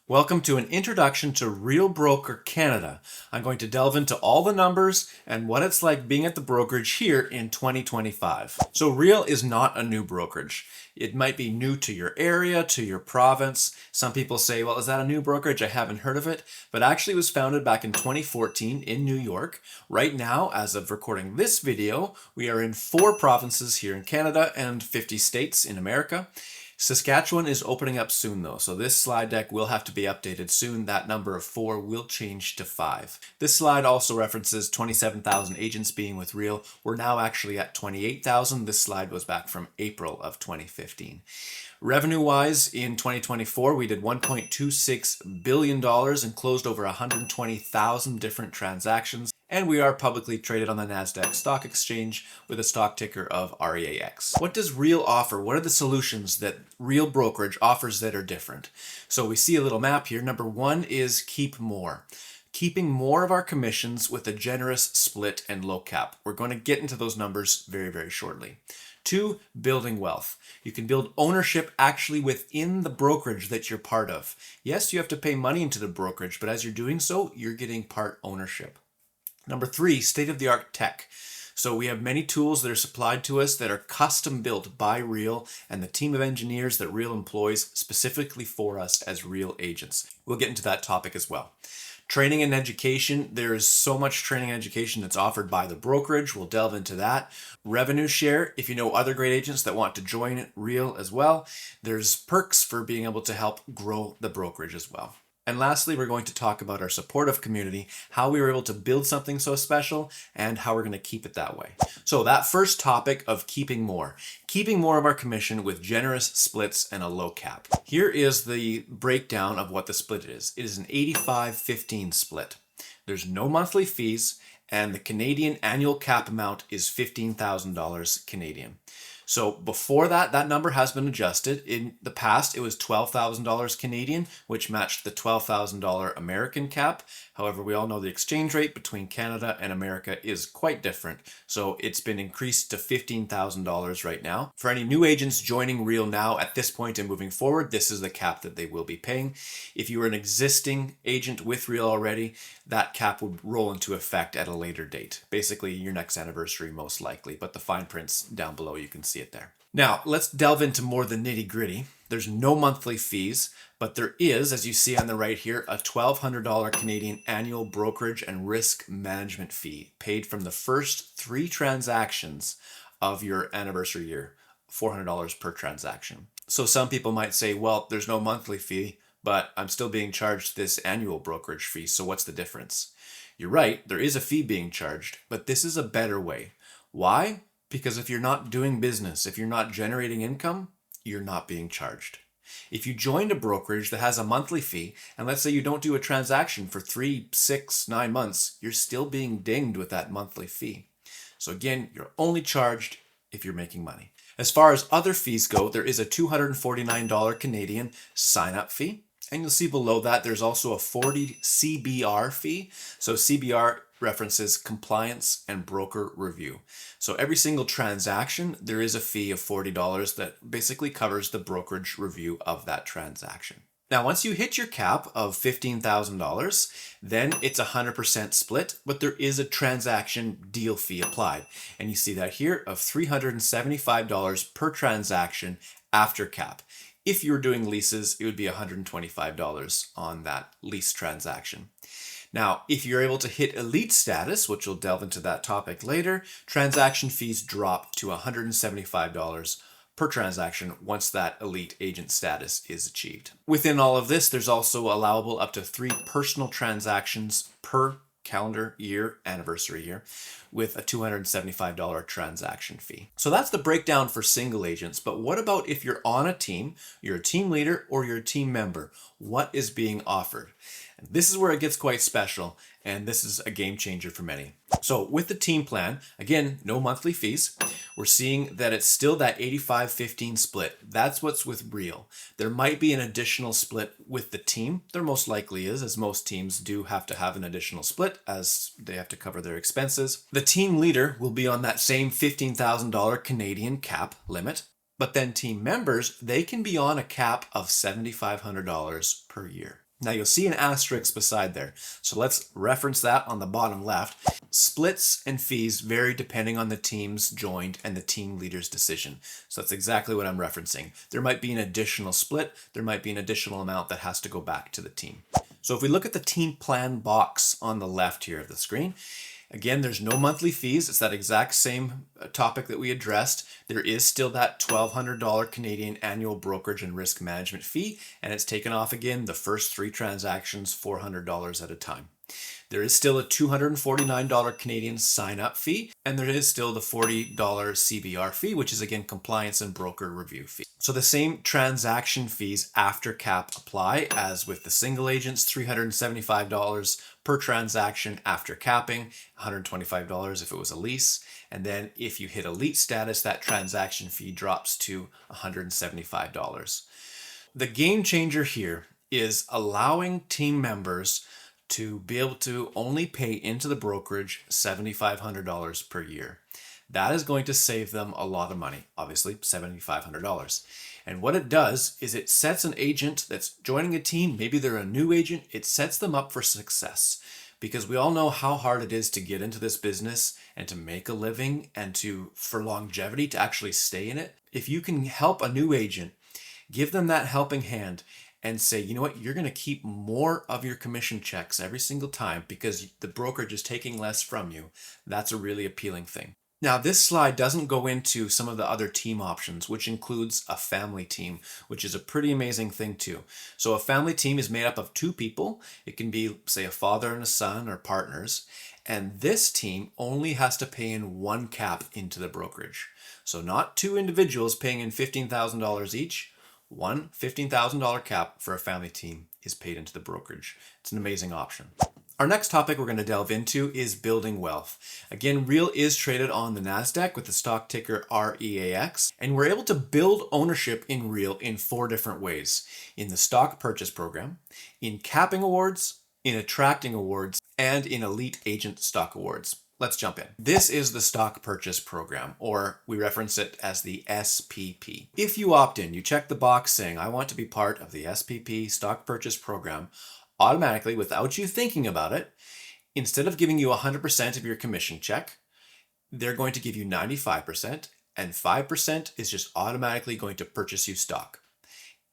Welcome to an introduction to Real Broker Canada. I'm going to delve into all the numbers and what it's like being at the brokerage here in 2025. So Real is not a new brokerage. It might be new to your area, to your province. Some people say, well, is that a new brokerage? I haven't heard of it. But actually it was founded back in 2014 in New York. Right now, as of recording this video, we are in 4 provinces here in Canada and 50 states in America. Saskatchewan is opening up soon though, so this slide deck will have to be updated soon. That number of 4 will change to 5. This slide also references 27,000 agents being with Real. We're now actually at 28,000. This slide was back from April of 2015. Revenue-wise, in 2024, we did $1.26 billion and closed over 120,000 different transactions. And we are publicly traded on the NASDAQ stock exchange with a stock ticker of REAX. What does Real offer? What are the solutions that Real Brokerage offers that are different? So we see a little map here. Number 1 is keep more. Keeping more of our commissions with a generous split and low cap. We're going to get into those numbers very, very shortly. 2, building wealth. You can build ownership actually within the brokerage that you're part of. Yes, you have to pay money into the brokerage, but as you're doing so, you're getting part ownership. Number 3, state-of-the-art tech. So we have many tools that are supplied to us that are custom built by Real and the team of engineers that Real employs specifically for us as Real agents. We'll get into that topic as well. Training and education. There is so much training and education that's offered by the brokerage. We'll delve into that. Revenue share. If you know other great agents that want to join Real as well, there's perks for being able to help grow the brokerage as well. And lastly, we're going to talk about our supportive community, how we were able to build something so special, and how we're going to keep it that way. So that first topic of keeping more of our commission with generous splits and a low cap. Here is the breakdown of what the split is. It is an 85-15 split. There's no monthly fees, and the Canadian annual cap amount is $15,000 Canadian. So before that number has been adjusted. In the past, it was $12,000 Canadian, which matched the $12,000 American cap. However, we all know the exchange rate between Canada and America is quite different. So it's been increased to $15,000 right now. For any new agents joining Real now at this point and moving forward, this is the cap that they will be paying. If you were an existing agent with Real already, that cap would roll into effect at a later date. Basically, your next anniversary most likely, but the fine print's down below, you can see it there. Now, let's delve into more the nitty-gritty. There's no monthly fees, but there is, as you see on the right here, a $1,200 Canadian annual brokerage and risk management fee paid from the first 3 transactions of your anniversary year, $400 per transaction. So some people might say, well, there's no monthly fee, but I'm still being charged this annual brokerage fee, so what's the difference? You're right, there is a fee being charged, but this is a better way. Why? Because if you're not doing business, if you're not generating income, you're not being charged. If you joined a brokerage that has a monthly fee, and let's say you don't do a transaction for 3, 6, 9 months, you're still being dinged with that monthly fee. So again, you're only charged if you're making money. As far as other fees go, there is a $249 Canadian sign-up fee. And you'll see below that there's also a $40 CBR fee. So CBR references compliance and broker review. So every single transaction, there is a fee of $40 that basically covers the brokerage review of that transaction. Now, once you hit your cap of $15,000, then it's 100% split, but there is a transaction deal fee applied. And you see that here of $375 per transaction after cap. If you were doing leases, it would be $125 on that lease transaction. Now, if you're able to hit elite status, which we'll delve into that topic later, transaction fees drop to $175 per transaction once that elite agent status is achieved. Within all of this, there's also allowable up to 3 personal transactions per calendar year, anniversary year, with a $275 transaction fee. So that's the breakdown for single agents. But what about if you're on a team, you're a team leader, or you're a team member? What is being offered? And this is where it gets quite special, and this is a game changer for many. So with the team plan, again, no monthly fees. We're seeing that it's still that 85-15 split. That's what's with Real. There might be an additional split with the team. There most likely is, as most teams do have to have an additional split as they have to cover their expenses. The team leader will be on that same $15,000 Canadian cap limit. But then team members, they can be on a cap of $7,500 per year. Now you'll see an asterisk beside there. So let's reference that on the bottom left. Splits and fees vary depending on the teams joined and the team leader's decision. So that's exactly what I'm referencing. There might be an additional split. There might be an additional amount that has to go back to the team. So if we look at the team plan box on the left here of the screen, again, there's no monthly fees. It's that exact same topic that we addressed. There is still that $1,200 Canadian annual brokerage and risk management fee, and it's taken off again the first 3 transactions, $400 at a time. There is still a $249 Canadian sign-up fee, and there is still the $40 CBR fee, which is again compliance and broker review fee. So the same transaction fees after cap apply as with the single agents, $375 per transaction after capping, $125 if it was a lease. And then if you hit elite status, that transaction fee drops to $175. The game changer here is allowing team members to be able to only pay into the brokerage $7,500 per year. That is going to save them a lot of money, obviously $7,500. And what it does is it sets an agent that's joining a team, maybe they're a new agent, it sets them up for success. Because we all know how hard it is to get into this business and to make a living and for longevity, to actually stay in it. If you can help a new agent, give them that helping hand and say, you know what, you're going to keep more of your commission checks every single time because the brokerage is taking less from you. That's a really appealing thing. Now, this slide doesn't go into some of the other team options, which includes a family team, which is a pretty amazing thing too. So a family team is made up of 2 people. It can be, say, a father and a son or partners. And this team only has to pay in 1 cap into the brokerage. So not 2 individuals paying in $15,000 each. One $15,000 cap for a family team is paid into the brokerage. It's an amazing option. Our next topic we're going to delve into is building wealth. Again, Real is traded on the NASDAQ with the stock ticker REAX, and we're able to build ownership in Real in 4 different ways: in the stock purchase program, in capping awards, in attracting awards, and in elite agent stock awards. Let's jump in. This is the stock purchase program, or we reference it as the SPP. If you opt in, you check the box saying, I want to be part of the SPP stock purchase program, automatically, without you thinking about it, instead of giving you 100% of your commission check, they're going to give you 95%, and 5% is just automatically going to purchase you stock.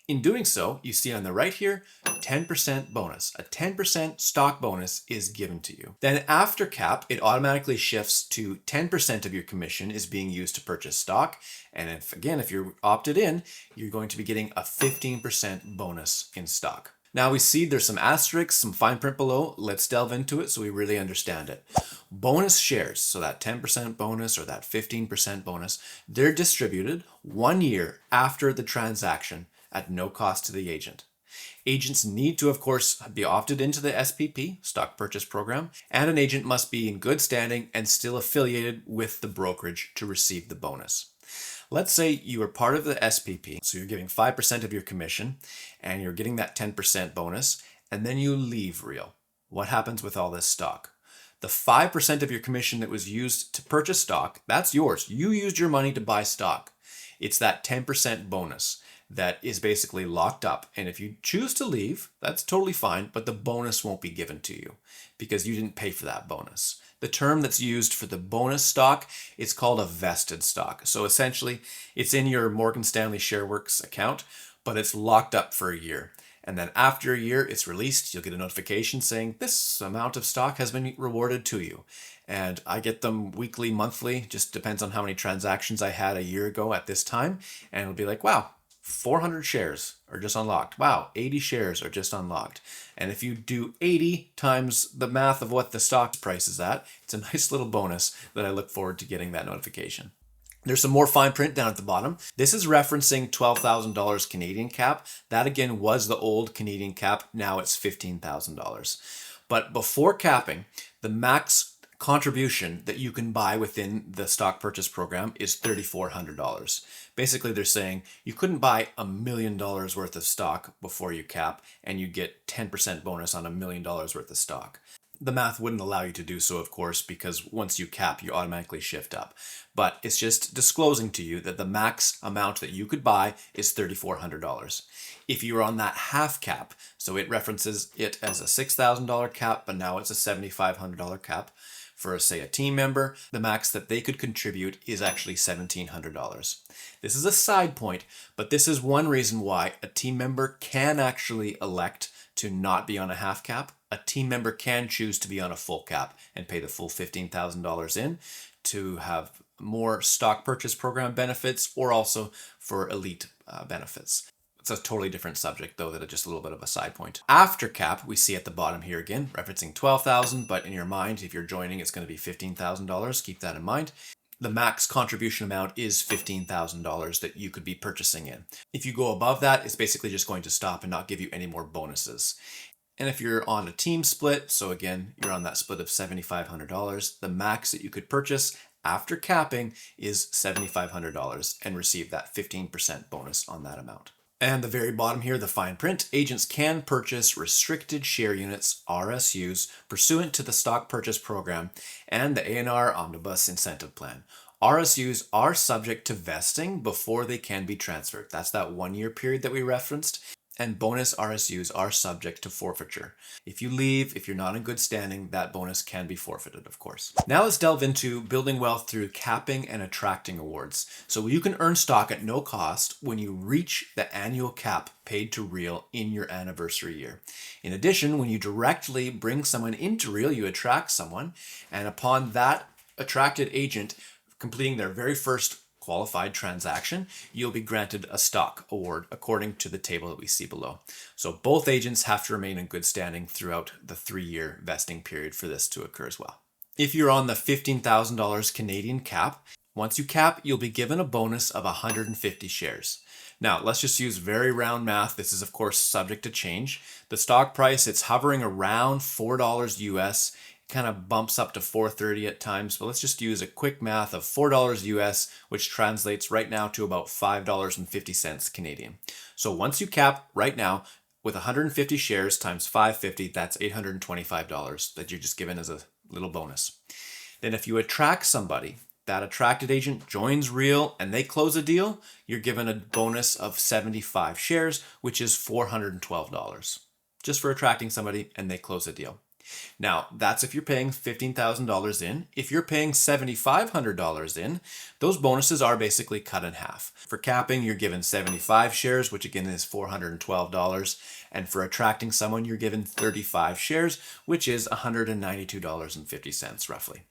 In doing so, you see on the right here, 10% bonus. A 10% stock bonus is given to you. Then after cap, it automatically shifts to 10% of your commission is being used to purchase stock. And if you're opted in, you're going to be getting a 15% bonus in stock. Now we see there's some asterisks, some fine print below. Let's delve into it so we really understand it. Bonus shares, so that 10% bonus or that 15% bonus, they're distributed 1 year after the transaction at no cost to the agent. Agents need to, of course, be opted into the SPP, stock purchase program, and an agent must be in good standing and still affiliated with the brokerage to receive the bonus. Let's say you are part of the SPP, so you're giving 5% of your commission and you're getting that 10% bonus, and then you leave Real. What happens with all this stock? The 5% of your commission that was used to purchase stock, that's yours. You used your money to buy stock. It's that 10% bonus that is basically locked up. And if you choose to leave, that's totally fine, but the bonus won't be given to you because you didn't pay for that bonus. The term that's used for the bonus stock, it's called a vested stock. So essentially, it's in your Morgan Stanley ShareWorks account, but it's locked up for a year. And then after a year, it's released. You'll get a notification saying this amount of stock has been rewarded to you. And I get them weekly, monthly, just depends on how many transactions I had a year ago at this time. And it'll be like, wow, 400 shares are just unlocked. Wow, 80 shares are just unlocked. And if you do 80 times the math of what the stock price is at, it's a nice little bonus that I look forward to getting that notification. There's some more fine print down at the bottom. This is referencing $12,000 Canadian cap. That again was the old Canadian cap. Now it's $15,000. But before capping, the max contribution that you can buy within the stock purchase program is $3,400. Basically, they're saying you couldn't buy $1 million worth of stock before you cap, and you get 10% bonus on $1 million worth of stock. The math wouldn't allow you to do so, of course, because once you cap, you automatically shift up. But it's just disclosing to you that the max amount that you could buy is $3,400. If you're on that half cap, so it references it as a $6,000 cap, but now it's a $7,500 cap. For, say, a team member, the max that they could contribute is actually $1,700. This is a side point, but this is one reason why a team member can actually elect to not be on a half cap. A team member can choose to be on a full cap and pay the full $15,000 in to have more stock purchase program benefits or also for elite benefits. It's a totally different subject though, that is just a little bit of a side point. After cap, we see at the bottom here again, referencing $12,000, but in your mind, if you're joining, it's going to be $15,000. Keep that in mind. The max contribution amount is $15,000 that you could be purchasing in. If you go above that, it's basically just going to stop and not give you any more bonuses. And if you're on a team split, so again, you're on that split of $7,500, the max that you could purchase after capping is $7,500 and receive that 15% bonus on that amount. And the very bottom here, the fine print, agents can purchase restricted share units, RSUs, pursuant to the stock purchase program and the A&R Omnibus Incentive Plan. RSUs are subject to vesting before they can be transferred. That's that 1 year period that we referenced. And bonus RSUs are subject to forfeiture. If you leave, if you're not in good standing, that bonus can be forfeited, of course. Now let's delve into building wealth through capping and attracting awards. So you can earn stock at no cost when you reach the annual cap paid to Real in your anniversary year. In addition, when you directly bring someone into Real, you attract someone, and upon that attracted agent completing their very first qualified transaction, you'll be granted a stock award according to the table that we see below. So both agents have to remain in good standing throughout the 3-year vesting period for this to occur as well. If you're on the $15,000 Canadian cap, once you cap, you'll be given a bonus of 150 shares. Now, let's just use very round math. This is, of course, subject to change. The stock price, it's hovering around $4 US. Kind of bumps up to $4.30 at times, but let's just use a quick math of $4 US, which translates right now to about $5.50 Canadian. So once you cap right now with 150 shares times 550, that's $825 that you're just given as a little bonus. Then if you attract somebody, that attracted agent joins Real and they close a deal, you're given a bonus of 75 shares, which is $412 just for attracting somebody and they close a deal. Now, that's if you're paying $15,000 in. If you're paying $7,500 in, those bonuses are basically cut in half. For capping, you're given 75 shares, which again is $412. And for attracting someone, you're given 35 shares, which is $192.50 roughly.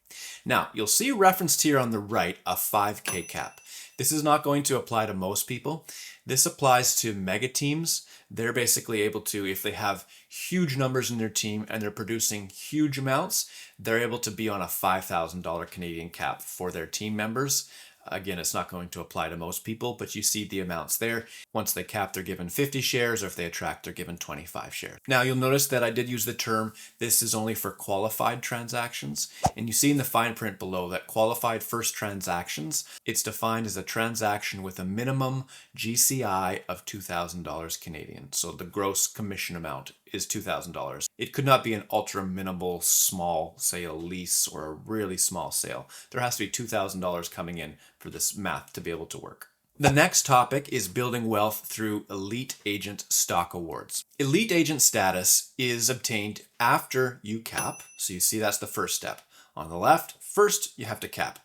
Now, you'll see referenced here on the right a 5K cap. This is not going to apply to most people. This applies to mega teams. They're basically able to, if they have huge numbers in their team and they're producing huge amounts, they're able to be on a $5,000 Canadian cap for their team members. Again, it's not going to apply to most people, but you see the amounts there. Once they cap, they're given 50 shares, or if they attract, they're given 25 shares. Now, you'll notice that I did use the term, this is only for qualified transactions. And you see in the fine print below that qualified first transactions, it's defined as a transaction with a minimum GCI of $2,000 Canadian. So the gross commission amount is $2,000. It could not be an ultra minimal small, say a lease or a really small sale. There has to be $2,000 coming in for this math to be able to work. The next topic is building wealth through Elite Agent Stock Awards. Elite Agent status is obtained after you cap. So you see that's the first step. On the left, first you have to cap.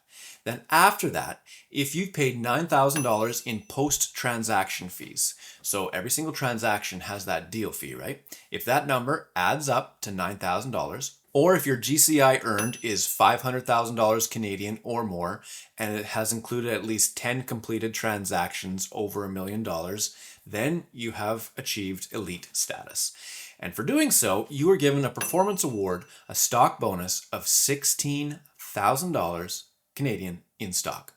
Then after that, if you've paid $9,000 in post-transaction fees, so every single transaction has that deal fee, right? If that number adds up to $9,000, or if your GCI earned is $500,000 Canadian or more, and it has included at least 10 completed transactions over $1 million, then you have achieved elite status. And for doing so, you are given a performance award, a stock bonus of $16,000 Canadian in stock.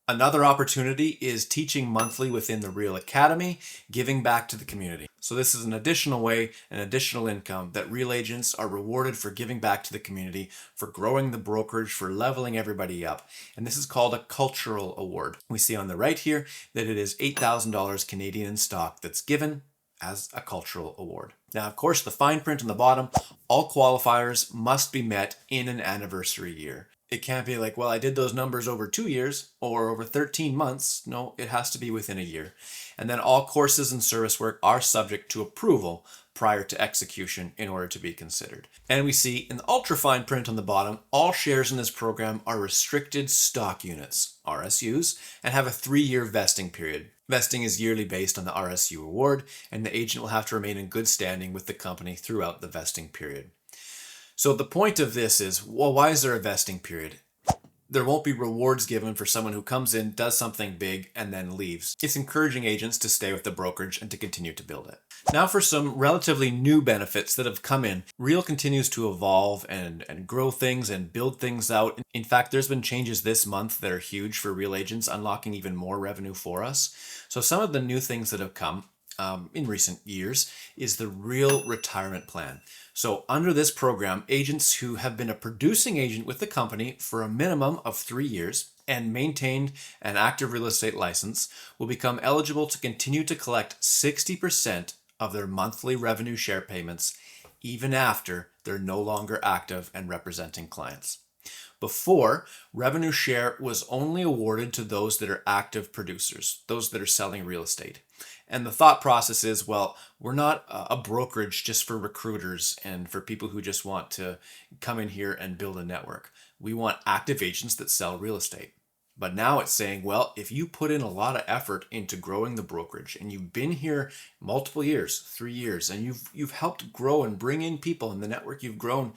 Another opportunity is teaching monthly within the Real Academy, giving back to the community. So this is an additional way, an additional income that Real agents are rewarded for giving back to the community, for growing the brokerage, for leveling everybody up. And this is called a cultural award. We see on the right here that it is $8,000 Canadian in stock that's given as a cultural award. Now, of course, the fine print on the bottom All qualifiers must be met in an anniversary year. It can't be like, well, I did those numbers over 2 years or over 13 months. No, it has to be within a year. And then all courses and service work are subject to approval prior to execution in order to be considered. And we see in the ultra fine print on the bottom, all shares in this program are restricted stock units, RSUs, and have a 3-year vesting period. Vesting is yearly based on the RSU award, and the agent will have to remain in good standing with the company throughout the vesting period. So the point of this is, well, why is there a vesting period? There won't be rewards given for someone who comes in, does something big, and then leaves. It's encouraging agents to stay with the brokerage and to continue to build it. Now for some relatively new benefits that have come in. Real continues to evolve and grow things and build things out. In fact, there's been changes this month that are huge for Real agents, unlocking even more revenue for us. So some of the new things that have come in recent years is the Real Retirement Plan. So under this program, agents who have been a producing agent with the company for a minimum of 3 years and maintained an active real estate license will become eligible to continue to collect 60% of their monthly revenue share payments even after they're no longer active and representing clients. Before, revenue share was only awarded to those that are active producers, those that are selling real estate. And the thought process is, well, we're not a brokerage just for recruiters and for people who just want to come in here and build a network. We want active agents that sell real estate. But now it's saying, well, if you put in a lot of effort into growing the brokerage and you've been here multiple years, 3 years, and you've helped grow and bring in people and the network you've grown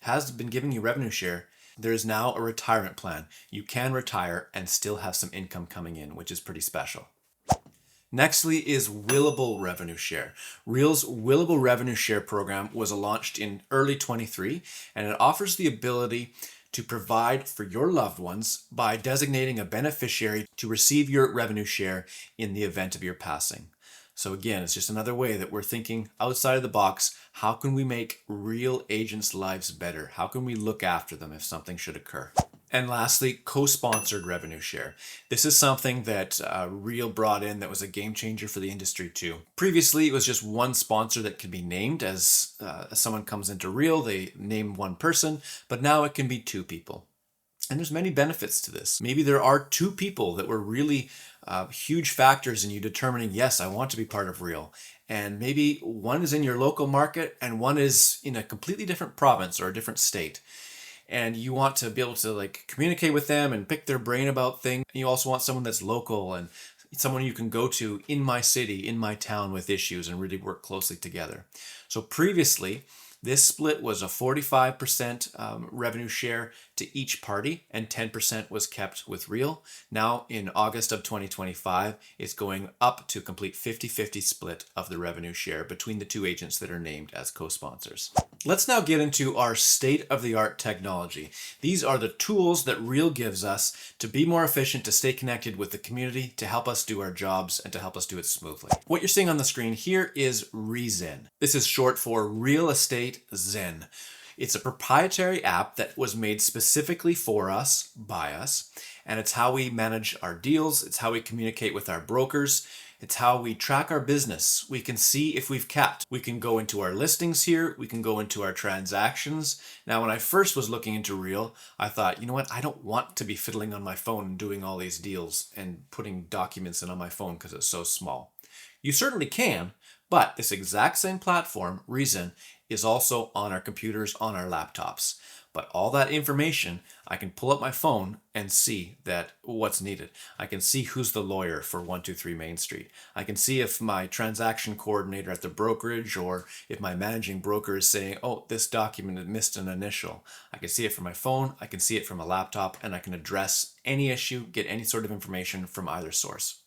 has been giving you revenue share, there is now a retirement plan. You can retire and still have some income coming in, which is pretty special. Nextly is Willable Revenue Share. Real's Willable Revenue Share program was launched in early 23, and it offers the ability to provide for your loved ones by designating a beneficiary to receive your revenue share in the event of your passing. So again, it's just another way that we're thinking outside of the box. How can we make real agents' lives better? How can we look after them if something should occur? And lastly, co-sponsored revenue share. This is something that Real brought in that was a game changer for the industry too. Previously, it was just one sponsor that could be named as someone comes into Real, they name one person, but now it can be 2 people. And there's many benefits to this. Maybe there are 2 people that were really huge factors in you determining, yes, I want to be part of Real. And maybe one is in your local market and one is in a completely different province or a different state. And you want to be able to communicate with them and pick their brain about things. And you also want someone that's local and someone you can go to in my city, in my town with issues and really work closely together. So previously, this split was a 45% revenue share to each party and 10% was kept with Real. Now in August of 2025, it's going up to a complete 50-50 split of the revenue share between the 2 agents that are named as co-sponsors. Let's now get into our state-of-the-art technology. These are the tools that Real gives us to be more efficient, to stay connected with the community, to help us do our jobs, and to help us do it smoothly. What you're seeing on the screen here is ReZen. This is short for Real Estate Zen. It's a proprietary app that was made specifically for us, by us, and it's how we manage our deals, it's how we communicate with our brokers, it's how we track our business. We can see if we've kept. We can go into our listings here, we can go into our transactions. Now, when I first was looking into Real, I thought, you know what, I don't want to be fiddling on my phone and doing all these deals and putting documents in on my phone because it's so small. You certainly can, but this exact same platform, ReZen, is also on our computers, on our laptops. But all that information, I can pull up my phone and see that what's needed. I can see who's the lawyer for 123 Main Street. I can see if my transaction coordinator at the brokerage or if my managing broker is saying, oh, this document had missed an initial. I can see it from my phone, I can see it from a laptop, and I can address any issue, get any sort of information from either source.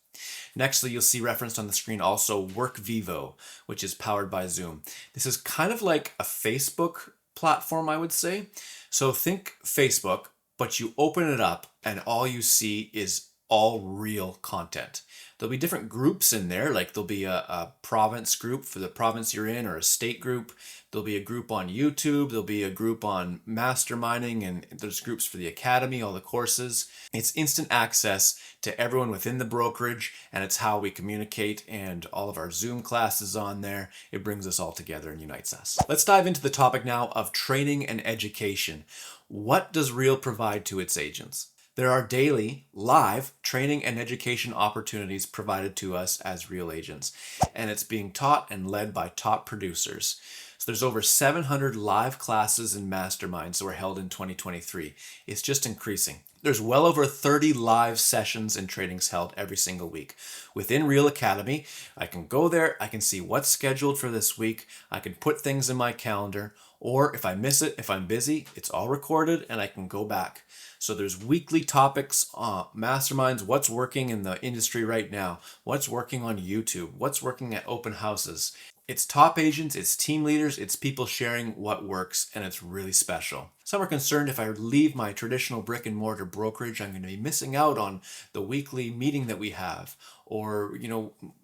Nextly, you'll see referenced on the screen also WorkVivo, which is powered by Zoom. This is kind of like a Facebook platform, I would say. So think Facebook, but you open it up and all you see is all real content. There'll be different groups in there, like there'll be a province group for the province you're in, or a state group. There'll be a group on YouTube. There'll be a group on masterminding, and there's groups for the academy, all the courses. It's instant access to everyone within the brokerage, and it's how we communicate, and all of our Zoom classes on there. It brings us all together and unites us. Let's dive into the topic now of training and education. What does Real provide to its agents? There are daily, live training and education opportunities provided to us as Real agents, and it's being taught and led by top producers. So there's over 700 live classes and masterminds that were held in 2023. It's just increasing. There's well over 30 live sessions and trainings held every single week. Within Real Academy, I can go there, I can see what's scheduled for this week, I can put things in my calendar, or if I miss it, if I'm busy, it's all recorded and I can go back. So there's weekly topics, masterminds, what's working in the industry right now, what's working on YouTube, what's working at open houses. It's top agents, it's team leaders, it's people sharing what works, and it's really special. Some are concerned if I leave my traditional brick and mortar brokerage, I'm going to be missing out on the weekly meeting that we have. Or,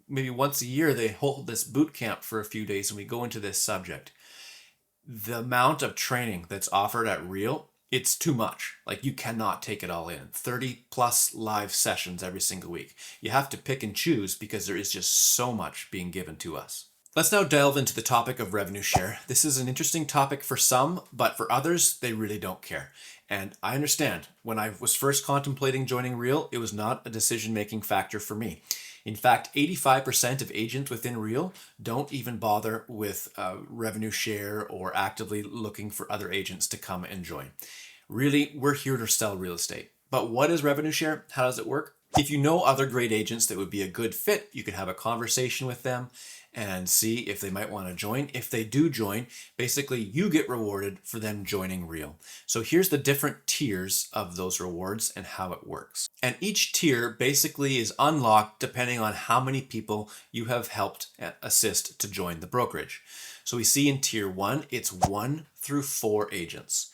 maybe once a year they hold this boot camp for a few days and we go into this subject. The amount of training that's offered at Real, it's too much. Like, you cannot take it all in. 30 plus live sessions every single week. You have to pick and choose because there is just so much being given to us. Let's now delve into the topic of revenue share. This is an interesting topic for some, but for others, they really don't care. And I understand. When I was first contemplating joining Real, it was not a decision-making factor for me. In fact, 85% of agents within Real don't even bother with revenue share or actively looking for other agents to come and join. Really, we're here to sell real estate. But what is revenue share? How does it work? If you know other great agents that would be a good fit, you can have a conversation with them and see if they might want to join. If they do join, basically you get rewarded for them joining Real. So here's the different tiers of those rewards and how it works. And each tier basically is unlocked depending on how many people you have helped assist to join the brokerage. So we see in tier 1, it's 1 through 4 agents.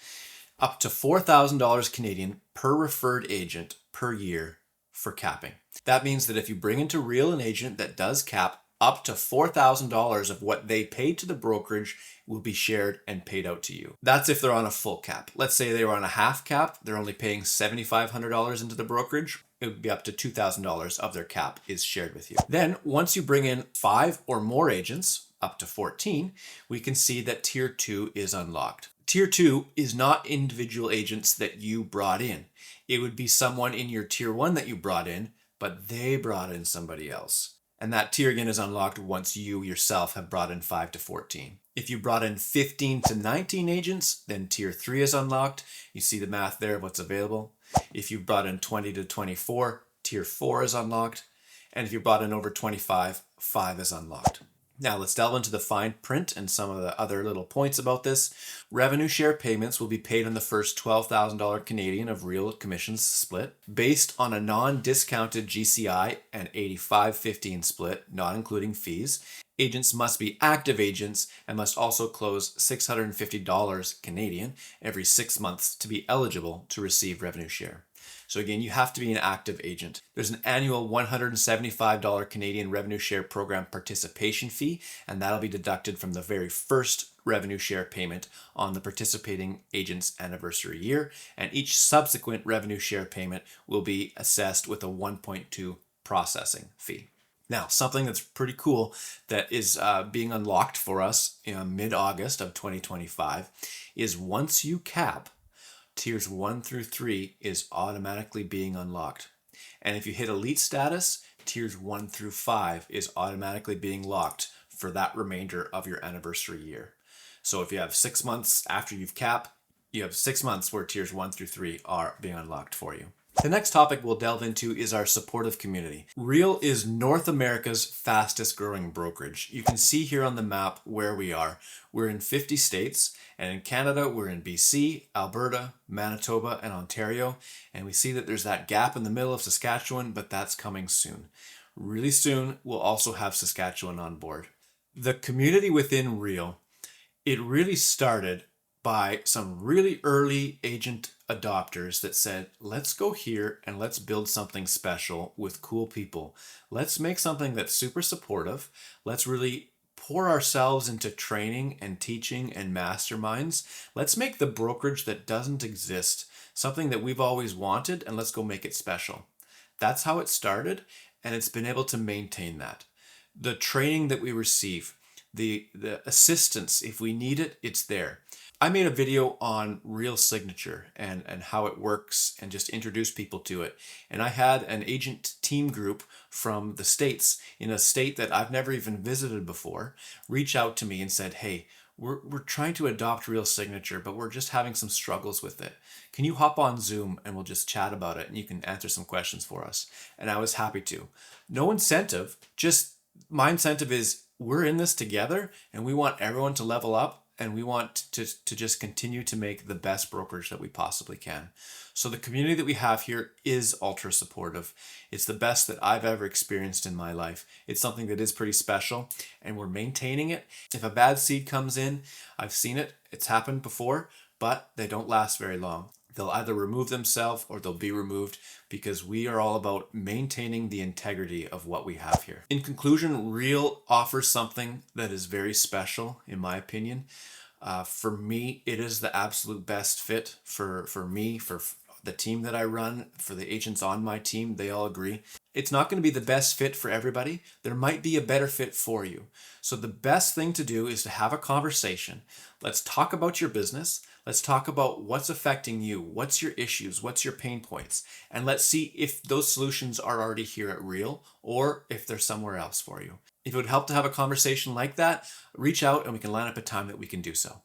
Up to $4,000 Canadian per referred agent per year for capping. That means that if you bring into Real an agent that does cap, up to $4,000 of what they paid to the brokerage will be shared and paid out to you. That's if they're on a full cap. Let's say they were on a half cap, they're only paying $7,500 into the brokerage. It would be up to $2,000 of their cap is shared with you. Then once you bring in 5 or more agents, up to 14, we can see that tier 2 is unlocked. Tier 2 is not individual agents that you brought in. It would be someone in your tier 1 that you brought in, but they brought in somebody else. And that tier again is unlocked once you yourself have brought in 5 to 14. If you brought in 15 to 19 agents, then tier 3 is unlocked. You see the math there of what's available. If you brought in 20 to 24, tier 4 is unlocked. And if you brought in over 25, 5 is unlocked. Now let's delve into the fine print and some of the other little points about this. Revenue share payments will be paid on the first $12,000 Canadian of Real commissions split based on a non-discounted GCI and 85-15 split, not including fees. Agents must be active agents and must also close $650 Canadian every 6 months to be eligible to receive revenue share. So again, you have to be an active agent. There's an annual $175 Canadian revenue share program participation fee, and that'll be deducted from the very first revenue share payment on the participating agent's anniversary year, and each subsequent revenue share payment will be assessed with a 1.2 processing fee. Now, something that's pretty cool that is being unlocked for us in mid-August of 2025 is once you cap, tiers 1 through 3 is automatically being unlocked. And if you hit elite status, tiers 1 through 5 is automatically being locked for that remainder of your anniversary year. So if you have 6 months after you've capped, you have 6 months where tiers 1 through 3 are being unlocked for you. The next topic we'll delve into is our supportive community. Real is North America's fastest growing brokerage. You can see here on the map where we are. We're in 50 states, and in Canada, we're in BC, Alberta, Manitoba, and Ontario. And we see that there's that gap in the middle of Saskatchewan, but that's coming soon. Really soon, we'll also have Saskatchewan on board. The community within Real, it really started by some really early agent adopters that said, let's go here and let's build something special with cool people. Let's make something that's super supportive. Let's really pour ourselves into training and teaching and masterminds. Let's make the brokerage that doesn't exist something that we've always wanted, and let's go make it special. That's how it started, and it's been able to maintain that. The training that we receive, the assistance, if we need it, it's there. I made a video on Real Signature and how it works and just introduce people to it. And I had an agent team group from the States, in a state that I've never even visited before, reach out to me and said, hey, we're trying to adopt Real Signature, but we're just having some struggles with it. Can you hop on Zoom and we'll just chat about it and you can answer some questions for us? And I was happy to. No incentive, just my incentive is we're in this together and we want everyone to level up and we want to just continue to make the best brokerage that we possibly can. So the community that we have here is ultra supportive. It's the best that I've ever experienced in my life. It's something that is pretty special and we're maintaining it. If a bad seed comes in, I've seen it, it's happened before, but they don't last very long. They'll either remove themselves or they'll be removed because we are all about maintaining the integrity of what we have here. In conclusion, Real offers something that is very special, in my opinion. For me, it is the absolute best fit for me, for the team that I run, for the agents on my team. They all agree. It's not going to be the best fit for everybody. There might be a better fit for you. So the best thing to do is to have a conversation. Let's talk about your business. Let's talk about what's affecting you. What's your issues? What's your pain points? And let's see if those solutions are already here at Real or if they're somewhere else for you. If it would help to have a conversation like that, reach out and we can line up a time that we can do so.